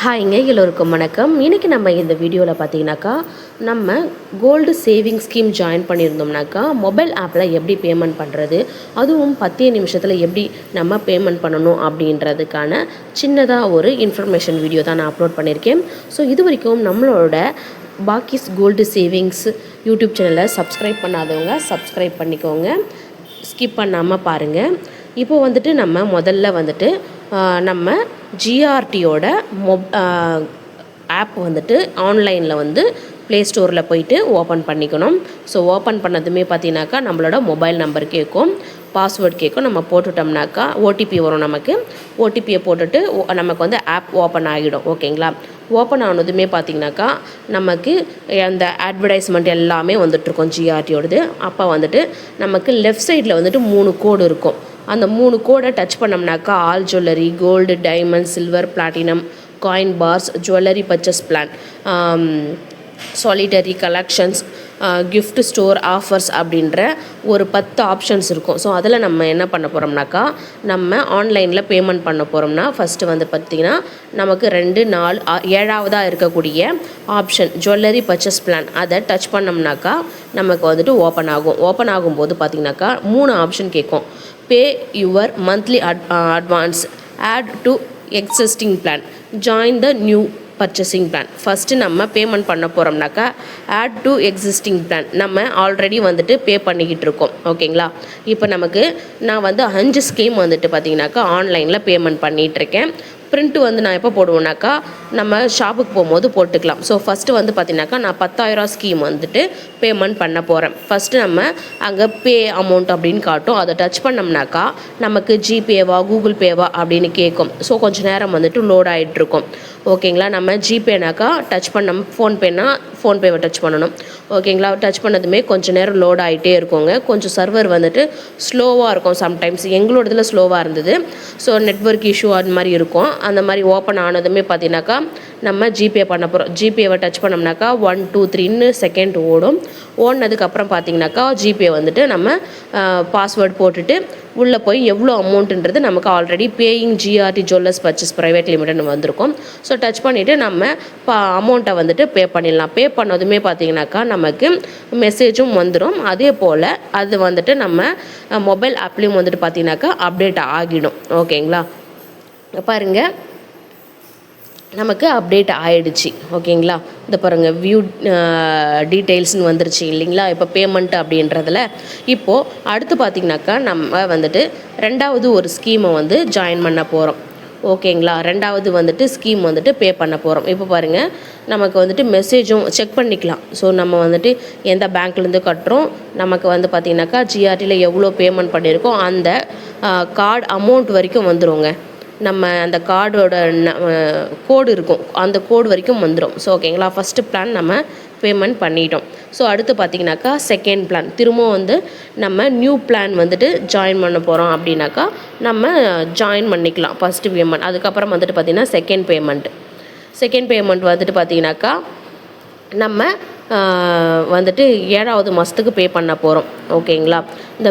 ஹாய்ங்க, எல்லோருக்கும் வணக்கம். இன்றைக்கி நம்ம இந்த வீடியோவில் பார்த்தீங்கன்னாக்கா நம்ம கோல்டு சேவிங் ஸ்கீம் ஜாயின் பண்ணியிருந்தோம்னாக்கா மொபைல் ஆப்பில் எப்படி பேமெண்ட் பண்ணுறது, அதுவும் 10 நிமிஷத்தில் எப்படி நம்ம பேமெண்ட் பண்ணணும் அப்படின்றதுக்கான சின்னதாக ஒரு இன்ஃபர்மேஷன் வீடியோ தான் நான் அப்லோட் பண்ணியிருக்கேன். ஸோ இது வரைக்கும் நம்மளோட பாக்கிஸ் கோல்டு சேவிங்ஸ் யூடியூப் சேனலை சப்ஸ்கிரைப் பண்ணாதவங்க சப்ஸ்கிரைப் பண்ணிக்கோங்க, ஸ்கிப் பண்ணாமல் பாருங்கள். இப்போ வந்துட்டு நம்ம முதல்ல வந்துட்டு நம்ம ஜிஆர்டியோட ஆப் வந்துட்டு ஆன்லைனில் வந்து ப்ளே ஸ்டோரில் போயிட்டு ஓப்பன் பண்ணிக்கணும். ஸோ ஓப்பன் பண்ணதுமே பார்த்தீங்கன்னாக்கா நம்மளோட மொபைல் நம்பர் கேட்கும், பாஸ்வேர்ட் கேட்கும். நம்ம போட்டுட்டோம்னாக்கா ஓடிபி வரும். நமக்கு ஓடிபியை போட்டுட்டு நமக்கு வந்து ஆப் ஓப்பன் ஆகிடும். ஓகேங்களா? ஓப்பன் ஆனதுமே பார்த்திங்கனாக்கா நமக்கு அந்த அட்வர்டைஸ்மெண்ட் எல்லாமே வந்துட்டுருக்கோம் ஜிஆர்டியோடது. அப்போ வந்துட்டு நமக்கு லெஃப்ட் சைடில் வந்துட்டு 3 கோடு இருக்கும். அந்த 3 கோடை டச் பண்ணோம்னாக்கா all jewellery, gold, diamond, silver, platinum, coin bars, jewellery purchase plan, solitaire collections, gift store offers அப்படின்ற ஒரு 10 ஆப்ஷன்ஸ் இருக்கும். ஸோ அதில் நம்ம என்ன பண்ண போகிறோம்னாக்கா நம்ம ஆன்லைனில் பேமெண்ட் பண்ண போகிறோம்னா ஃபஸ்ட்டு வந்து பார்த்திங்கன்னா நமக்கு 2, 4, 7ஆவதாக இருக்கக்கூடிய ஆப்ஷன் ஜுவல்லரி பர்ச்சேஸ் பிளான் அதை டச் பண்ணோம்னாக்கா நமக்கு வந்துட்டு ஓப்பன் ஆகும். ஓப்பன் ஆகும்போது பார்த்திங்கனாக்கா 3 ஆப்ஷன் கேட்கும். Pay your monthly advance, add to existing plan, join the new purchasing plan. First நம்ம பேமெண்ட் பண்ண போகிறோம்னாக்கா ஆட் டு எக்ஸிஸ்டிங் பிளான் நம்ம ஆல்ரெடி வந்துட்டு பே பண்ணிக்கிட்டு இருக்கோம். ஓகேங்களா? இப்போ நமக்கு நான் வந்து 5 ஸ்கீம் வந்துட்டு பார்த்திங்கனாக்கா ஆன்லைனில் பேமெண்ட் பண்ணிகிட்ருக்கேன். ப்ரிண்ட்டு வந்து நான் எப்போ போடுவேனாக்கா நம்ம ஷாப்புக்கு போகும்போது போட்டுக்கலாம். ஸோ ஃபஸ்ட்டு வந்து பார்த்திங்கனாக்கா நான் 10,000 ஸ்கீம் வந்துட்டு பேமெண்ட் பண்ண போகிறேன். ஃபஸ்ட்டு நம்ம அங்கே பே அமௌண்ட் அப்படின்னு காட்டும். அதை டச் பண்ணோம்னாக்கா நமக்கு ஜிபேவா கூகுள் பேவா அப்படின்னு கேட்கும். ஸோ கொஞ்சம் நேரம் வந்துட்டு லோட் ஆகிட்ருக்கும். ஓகேங்களா? நம்ம ஜிபேனாக்கா டச் பண்ண ஃபோன்பேனா ஃபோன்பேவை டச் பண்ணணும். ஓகேங்களா? டச் பண்ணதுமே கொஞ்சம் நேரம் லோட் ஆகிட்டே இருக்குங்க. கொஞ்சம் சர்வர் வந்துட்டு ஸ்லோவாக இருக்கும். சம்டைம்ஸ் எங்களோடதில் ஸ்லோவாக இருந்தது. ஸோ நெட்வொர்க் இஷ்யூ அது மாதிரி இருக்கும். அந்த மாதிரி ஓப்பன் ஆனதுமே பார்த்தீங்கன்னாக்கா நம்ம ஜிபே பண்ண போகிறோம். ஜிபேவை டச் பண்ணோம்னாக்கா 1 2 3ன்னு செகண்ட் ஓடும். ஓடினதுக்கப்புறம் பார்த்தீங்கன்னாக்கா ஜிபே வந்துட்டு நம்ம பாஸ்வேர்ட் போட்டுட்டு உள்ளே போய் எவ்வளோ அமௌண்ட்டுன்றது நமக்கு already paying GRT jewellers purchase private லிமிடெட்னு வந்திருக்கும். ஸோ டச் பண்ணிவிட்டு நம்ம அமௌண்ட்டை வந்துட்டு பே பண்ணிடலாம். பே பண்ணதுமே பார்த்திங்கனாக்கா நமக்கு மெசேஜும் வந்துடும். அதே போல் அது வந்துட்டு நம்ம மொபைல் ஆப்லேயும் வந்துட்டு பார்த்திங்கனாக்கா அப்டேட் ஆகிடும். ஓகேங்களா? பாருங்கள், நமக்கு அப்டேட் ஆகிடுச்சு. ஓகேங்களா? இந்த பாருங்கள் வியூ டீட்டெயில்ஸ்னு வந்துருச்சு இல்லைங்களா? இப்போ பேமெண்ட் அப்படின்றதில் இப்போது அடுத்து பார்த்திங்கனாக்கா நம்ம வந்துட்டு 2வது ஒரு ஸ்கீமை வந்து ஜாயின் பண்ண போகிறோம். ஓகேங்களா? 2வது வந்துட்டு ஸ்கீம் வந்துட்டு பே பண்ண போகிறோம். இப்போ பாருங்கள், நமக்கு வந்துட்டு மெசேஜும் செக் பண்ணிக்கலாம். ஸோ நம்ம வந்துட்டு எந்த பேங்க்லேருந்து கட்டுறோம், நமக்கு வந்து பார்த்திங்கனாக்கா ஜிஆர்டியில் எவ்வளோ பேமெண்ட் பண்ணியிருக்கோம் அந்த கார்டு அமௌண்ட் வரைக்கும் வந்துடுங்க. நம்ம அந்த கார்டோட கோடு இருக்கும், அந்த கோடு வரைக்கும் வந்துடும். ஸோ ஓகேங்களா? ஃபஸ்ட்டு பிளான் நம்ம பேமெண்ட் பண்ணிட்டோம். ஸோ அடுத்து பார்த்திங்கனாக்கா செகண்ட் பிளான் திரும்பவும் வந்து நம்ம நியூ பிளான் வந்துட்டு ஜாயின் பண்ண போகிறோம் அப்படின்னாக்கா நம்ம ஜாயின் பண்ணிக்கலாம். ஃபஸ்ட்டு பேமெண்ட், அதுக்கப்புறம் வந்துட்டு பார்த்திங்கன்னா செகண்ட் பேமெண்ட் வந்துட்டு பார்த்திங்கனாக்கா நம்ம வந்துட்டு 7வது மாதத்துக்கு பே பண்ண போகிறோம். ஓகேங்களா? இந்த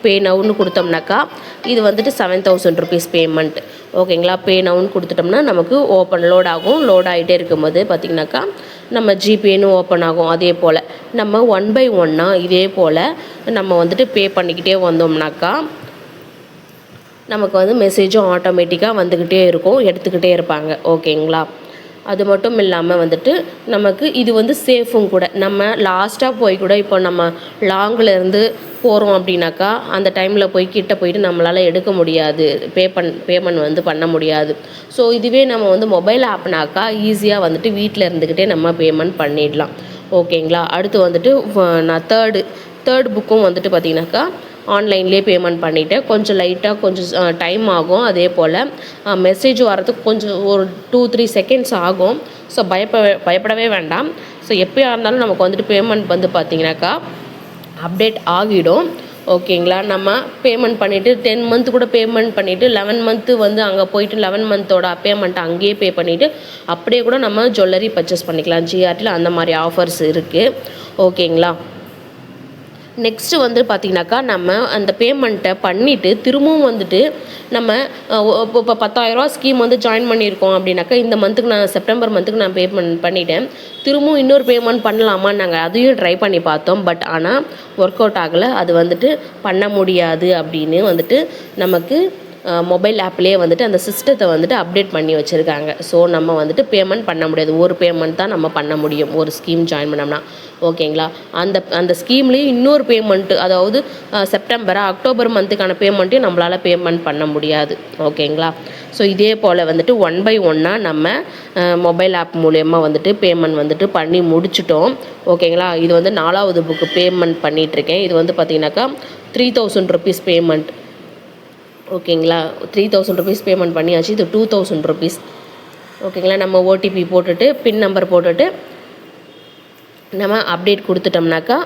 பே நவுன்னு கொடுத்தோம்னாக்கா இது வந்துட்டு 7,000 rupees பேமெண்ட். ஓகேங்களா? பே நவுன்னு கொடுத்துட்டோம்னா நமக்கு லோட் ஆகும். லோட் ஆகிட்டே இருக்கும்போது பார்த்திங்கனாக்கா நம்ம ஜிபேன்னு ஓப்பன் ஆகும். அதே போல் நம்ம 1 by 1 இதே போல் நம்ம வந்துட்டு பே பண்ணிக்கிட்டே வந்தோம்னாக்கா நமக்கு வந்து மெசேஜும் ஆட்டோமேட்டிக்காக வந்துக்கிட்டே இருக்கும், எடுத்துக்கிட்டே இருப்பாங்க. ஓகேங்களா? அது மட்டும் இல்லாமல் வந்துட்டு நமக்கு இது வந்து சேஃபும் கூட. நம்ம லாஸ்ட்டாக போய் கூட இப்போ நம்ம லாங்கில் இருந்து போகிறோம் அப்படின்னாக்கா அந்த டைமில் போய் கிட்ட போயிட்டு நம்மளால் எடுக்க முடியாது, பேமெண்ட் வந்து பண்ண முடியாது. ஸோ இதுவே நம்ம வந்து மொபைல் ஆப்னாக்கா ஈஸியாக வந்துட்டு வீட்டில் இருந்துக்கிட்டே நம்ம பேமெண்ட் பண்ணிடலாம். ஓகேங்களா? அடுத்து வந்துட்டு நான் தேர்ட் புக்கும் வந்துட்டு பார்த்திங்கனாக்கா ஆன்லைன்லேயே பேமெண்ட் பண்ணிவிட்டேன். கொஞ்சம் லைட்டாக கொஞ்சம் டைம் ஆகும். அதே போல் மெசேஜ் வரதுக்கு கொஞ்சம் ஒரு 2-3 செகண்ட்ஸ் ஆகும். ஸோ பயப்படவே வேண்டாம். ஸோ எப்போயா இருந்தாலும் நமக்கு வந்துட்டு பேமெண்ட் வந்து பார்த்திங்கனாக்கா அப்டேட் ஆகிடும். ஓகேங்களா? நம்ம பேமெண்ட் பண்ணிவிட்டு 10 மந்த் கூட பேமெண்ட் பண்ணிவிட்டு 11 மந்த்து வந்து அங்கே போயிட்டு 11 மந்தோட பேமெண்ட்டை அங்கேயே பே பண்ணிவிட்டு அப்படியே கூட நம்ம ஜுவல்லரி பர்ச்சேஸ் பண்ணிக்கலாம். ஜிஆர்டியில் அந்த மாதிரி ஆஃபர்ஸ் இருக்குது. ஓகேங்களா? நெக்ஸ்ட்டு வந்து பார்த்திங்கனாக்கா நம்ம அந்த பேமெண்ட்டை பண்ணிவிட்டு திரும்பவும் வந்துட்டு நம்ம இப்போ 10,000 ஸ்கீம் வந்து ஜாயின் பண்ணியிருக்கோம் அப்படின்னாக்கா இந்த மந்த்துக்கு நான் செப்டம்பர் மந்த்துக்கு நான் பேமெண்ட் பண்ணிட்டேன். திரும்பவும் இன்னொரு பேமெண்ட் பண்ணலாமா நாங்கள் அதையும் ட்ரை பண்ணி பார்த்தோம். பட் ஆனால் ஒர்க் அவுட் ஆகலை. அது வந்துட்டு பண்ண முடியாது அப்படின்னு வந்துட்டு நமக்கு மொபைல் ஆப்லேயே வந்துட்டு அந்த சிஸ்டத்தை வந்துட்டு அப்டேட் பண்ணி வச்சுருக்காங்க. ஸோ நம்ம வந்துட்டு பேமெண்ட் பண்ண முடியாது. ஒரு பேமெண்ட் தான் நம்ம பண்ண முடியும் ஒரு ஸ்கீம் ஜாயின் பண்ணோம்னா. ஓகேங்களா? அந்த ஸ்கீம்லேயும் இன்னொரு பேமெண்ட்டு, அதாவது அக்டோபர் மந்த்துக்கான பேமெண்ட்டையும் நம்மளால் பேமெண்ட் பண்ண முடியாது. ஓகேங்களா? ஸோ இதே போல் வந்துட்டு 1 by 1 நம்ம மொபைல் ஆப் மூலயமா வந்துட்டு பேமெண்ட் வந்துட்டு பண்ணி முடிச்சிட்டோம். ஓகேங்களா? இது வந்து 4வது புக்கு பேமெண்ட் பண்ணிகிட்ருக்கேன். இது வந்து பார்த்திங்கனாக்கா 3000 ருபீஸ் பேமெண்ட். ஓகேங்களா? 3000 ருபீஸ் பேமெண்ட் பண்ணியாச்சு. இது 2000 ருபீஸ். ஓகேங்களா? நம்ம ஓடிபி போட்டுட்டு பின் நம்பர் போட்டுட்டு நம்ம அப்டேட் கொடுத்துட்டோம்னாக்கா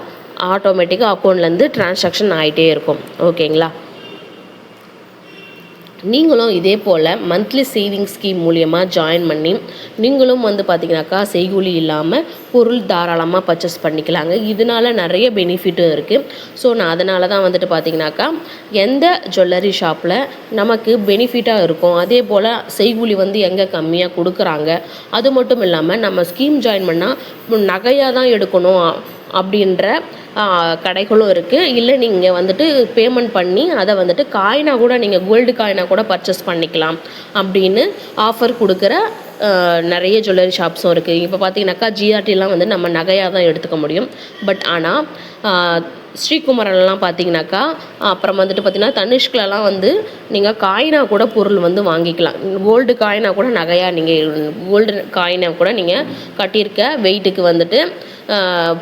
ஆட்டோமேட்டிக்காக அக்கௌண்ட்லேருந்து ட்ரான்சாக்ஷன் ஆகிட்டே இருக்கும். ஓகேங்களா? நீங்களும் இதே போல் மந்த்லி சேவிங்ஸ் ஸ்கீம் மூலியமாக ஜாயின் பண்ணி நீங்களும் வந்து பார்த்திங்கனாக்கா செய்கூலி இல்லாமல் பொருள் தாராளமாக பர்ச்சேஸ் பண்ணிக்கலாங்க. இதனால் நிறைய பெனிஃபிட்டும் இருக்குது. ஸோ நான் அதனால தான் வந்துட்டு பார்த்திங்கனாக்கா எந்த ஜுவல்லரி ஷாப்பில் நமக்கு பெனிஃபிட்டாக இருக்கும், அதே போல் செய்கூலி வந்து எங்கே கம்மியாக கொடுக்குறாங்க, அது மட்டும் இல்லாமல் நம்ம ஸ்கீம் ஜாயின் பண்ணால் நகையாக தான் எடுக்கணும் அப்படின்ற கடைகளும் இருக்குது. இல்லை நீங்கள் வந்துட்டு பேமெண்ட் பண்ணி அதை வந்துட்டு காயினாக கூட நீங்கள் கோல்டு காயினாக கூட பர்ச்சேஸ் பண்ணிக்கலாம் அப்படின்னு ஆஃபர் கொடுக்குற நிறைய ஜுவல்லரி ஷாப்ஸும் இருக்குது. இப்போ பார்த்தீங்கன்னாக்கா ஜிஆர்டிலாம் வந்து நம்ம நகையாக தான் எடுத்துக்க முடியும். பட் ஆனால் ஸ்ரீகுமரன்லாம் பார்த்தீங்கன்னாக்கா, அப்புறம் வந்துட்டு பார்த்திங்கன்னா தனிஷ்க்லலாம் வந்து நீங்கள் காயினாக கூட பொருள் வந்து வாங்கிக்கலாம். கோல்டு காயினாக கூட நகையாக நீங்கள் கோல்டு காயினாக கூட நீங்கள் கட்டியிருக்க வெயிட்டுக்கு வந்துட்டு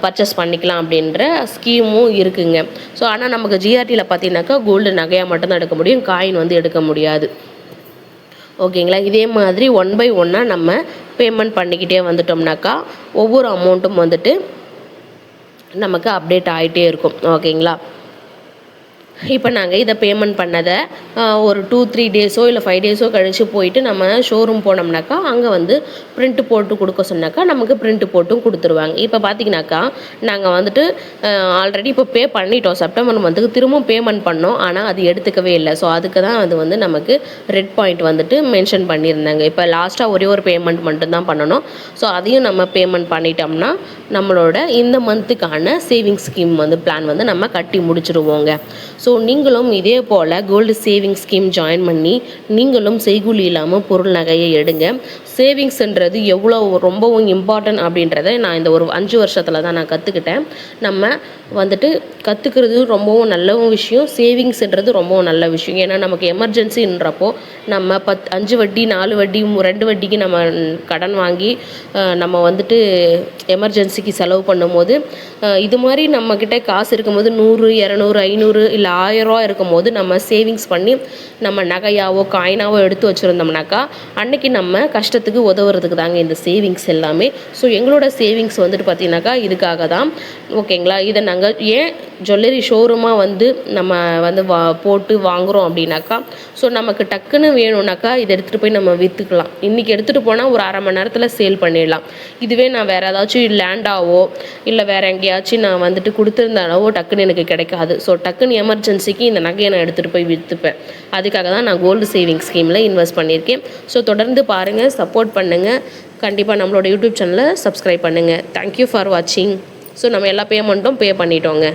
பர்ச்சேஸ் பண்ணிக்கலாம் அப்படின்ற ஸ்கீமும் இருக்குங்க. ஸோ ஆனால் நமக்கு ஜிஆர்டியில் பார்த்தீங்கன்னாக்கா கோல்டு நகையாக மட்டும்தான் எடுக்க முடியும், காயின் வந்து எடுக்க முடியாது. ஓகேங்களா? இதே மாதிரி 1 by 1 நம்ம பேமெண்ட் பண்ணிக்கிட்டே வந்துட்டோம்னாக்கா ஒவ்வொரு அமௌண்ட்டும் வந்துட்டு நமக்கு அப்டேட் ஆகிட்டே இருக்கும். ஓகேங்களா? இப்போ நாங்கள் இதை பேமெண்ட் பண்ணதை ஒரு 2-3 டேஸோ இல்லை 5 டேஸோ கழித்து போயிட்டு நம்ம ஷோரூம் போனோம்னாக்கா அங்கே வந்து பிரிண்ட்டு போட்டு கொடுக்க சொன்னாக்கா நமக்கு பிரிண்ட்டு போட்டும் கொடுத்துருவாங்க. இப்போ பார்த்தீங்கன்னாக்கா நாங்கள் வந்துட்டு ஆல்ரெடி இப்போ பே பண்ணிட்டோம். செப்டம்பர் மந்த்துக்கு திரும்பவும் பேமெண்ட் பண்ணோம். ஆனால் அது எடுத்துக்கவே இல்லை. ஸோ அதுக்கு தான் அது வந்து நமக்கு ரெட் பாயிண்ட் வந்துட்டு மென்ஷன் பண்ணியிருந்தாங்க. இப்போ லாஸ்ட்டாக ஒரே ஒரு பேமெண்ட் மட்டும்தான் பண்ணணும். ஸோ அதையும் நம்ம பேமெண்ட் பண்ணிட்டோம்னா நம்மளோட இந்த மந்த்துக்கான சேவிங்ஸ் ஸ்கீம் வந்து பிளான் வந்து நம்ம கட்டி முடிச்சிருவோங்க. ஸோ நீங்களும் இதே போல் கோல்டு சேவிங்ஸ் ஸ்கீம் ஜாயின் பண்ணி நீங்களும் செய்கூலி இல்லாமல் பொருள் நகையை எடுங்க. சேவிங்ஸ்ன்றது எவ்வளோ ரொம்பவும் இம்பார்ட்டன்ட் அப்படின்றத நான் இந்த ஒரு 5 வருஷத்தில் தான் நான் கற்றுக்கிட்டேன். நம்ம வந்துட்டு கற்றுக்கிறது ரொம்பவும் நல்ல விஷயம், சேவிங்ஸ்ன்றது ரொம்பவும் நல்ல விஷயம். ஏன்னா நமக்கு எமர்ஜென்சின்றப்போ நம்ம 5 வட்டி 4 வட்டி 2 வட்டிக்கு நம்ம கடன் வாங்கி நம்ம வந்துட்டு எமர்ஜென்சிக்கு செலவு பண்ணும்போது இது மாதிரி நம்மக்கிட்ட காசு இருக்கும்போது 100, 200, 500 இல்லை 1000 இருக்கும்போது நம்ம சேவிங்ஸ் பண்ணி நம்ம நகையாவோ காயினாவோ எடுத்து வச்சுருந்தோம்னாக்கா அன்னைக்கு நம்ம கஷ்டத்துக்கு உதவுறதுக்கு தாங்க இந்த சேவிங்ஸ் எல்லாமே. ஸோ எங்களோட சேவிங்ஸ் வந்துட்டு பார்த்திங்கனாக்கா இதுக்காக தான். ஓகேங்களா? இதை நாங்கள் ஏன் ஜுவல்லரி ஷோரூமாக வந்து நம்ம வந்து போட்டு வாங்குகிறோம் அப்படின்னாக்கா, ஸோ நமக்கு டக்குன்னு வேணும்னாக்கா இதை எடுத்துகிட்டு போய் நம்ம விற்றுக்கலாம். இன்றைக்கி எடுத்துகிட்டு போனால் ஒரு அரை மணி நேரத்தில் சேல் பண்ணிடலாம். இதுவே நான் வேறு ஏதாச்சும் லேண்டாவோ இல்லை வேறு எங்கேயாச்சும் நான் வந்துட்டு கொடுத்துருந்தாலோ டக்குன்னு எனக்கு கிடைக்காது. ஸோ டக்குன்னு எமர்ஜென்சிக்கு இந்த நகையை நான் எடுத்துகிட்டு போய் விற்றுப்பேன். அதுக்காக தான் நான் கோல்டு சேவிங்ஸ் ஸ்கீமில் இன்வெஸ்ட் பண்ணியிருக்கேன். ஸோ தொடர்ந்து பாருங்கள், சப்போர்ட் பண்ணுங்கள். கண்டிப்பாக நம்மளோட யூடியூப் சேனலை சப்ஸ்கிரைப் பண்ணுங்கள். தேங்க்யூ ஃபார் வாட்சிங். ஸோ நம்ம எல்லா பேமெண்ட்டும் பே பண்ணிட்டோங்க.